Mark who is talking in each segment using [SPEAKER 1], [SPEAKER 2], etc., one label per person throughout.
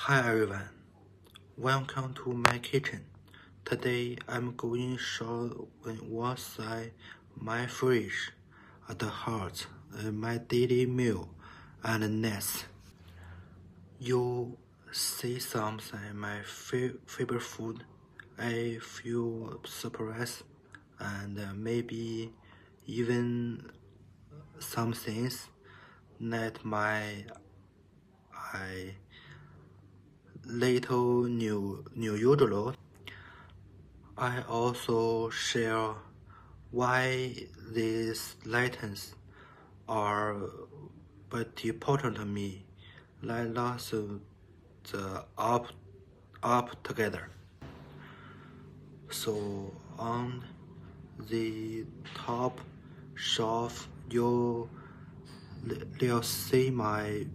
[SPEAKER 1] Hi everyone, welcome to my kitchen. Today I'm going to show what's in my fridge, the heart, my daily meal, and next. You see something my favorite food. I feel surprised and maybe even some things that my I little new usual. I also share why these lessons are very important to me. Let's the up together. So on the top shelf, you'll see my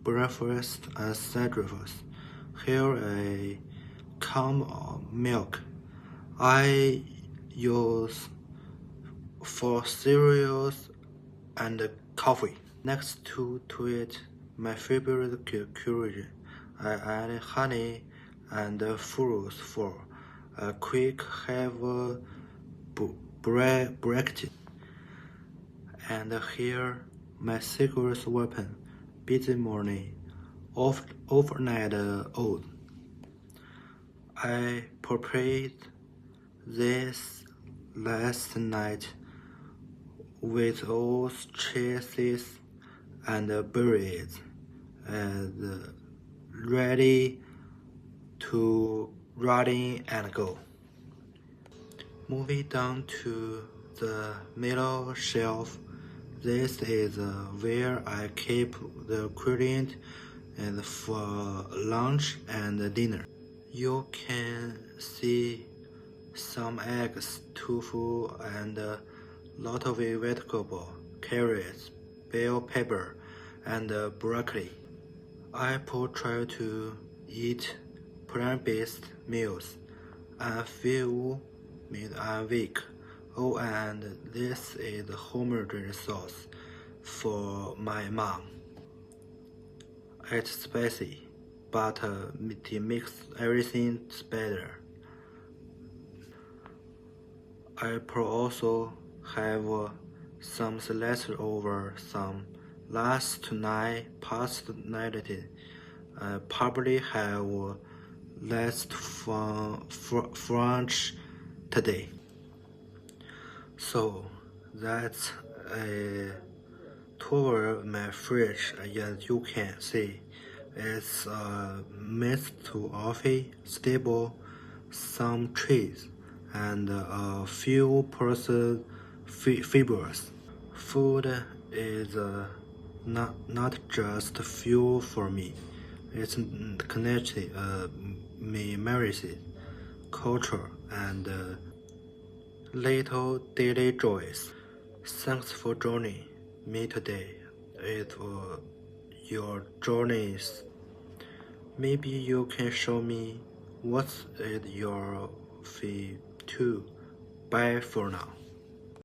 [SPEAKER 1] breakfast and cereals. Here a calm milk I use for cereals and coffee. Next to it, my favorite curry. I add honey and fruits for a quick have breakfast. And here, my secret weapon, busy morning, overnight oat. I prepared this last night with oats, cheeses, and berries, and ready to ready and go. Moving down to the middle shelf, this is where I keep the ingredients and for lunch and dinner. You can see some eggs, tofu, and a lot of vegetable, carrots, bell pepper, and broccoli. I try to eat plant-based meals a few meat a week. Oh, and this is homemade sauce for my mom. It's spicy, but it makes everything better. I also have some leftover some last night past night. I probably have less from French today. So that's a tour of my fridge. As you can see, it's mixed to coffee, stable, some cheese, and a few processed fibers. Food is not just fuel for me. It's connected memories, culture, and little daily joys. Thanks for joining me today. It was your journeys. Maybe you can show me what's at your feet too. Bye for now.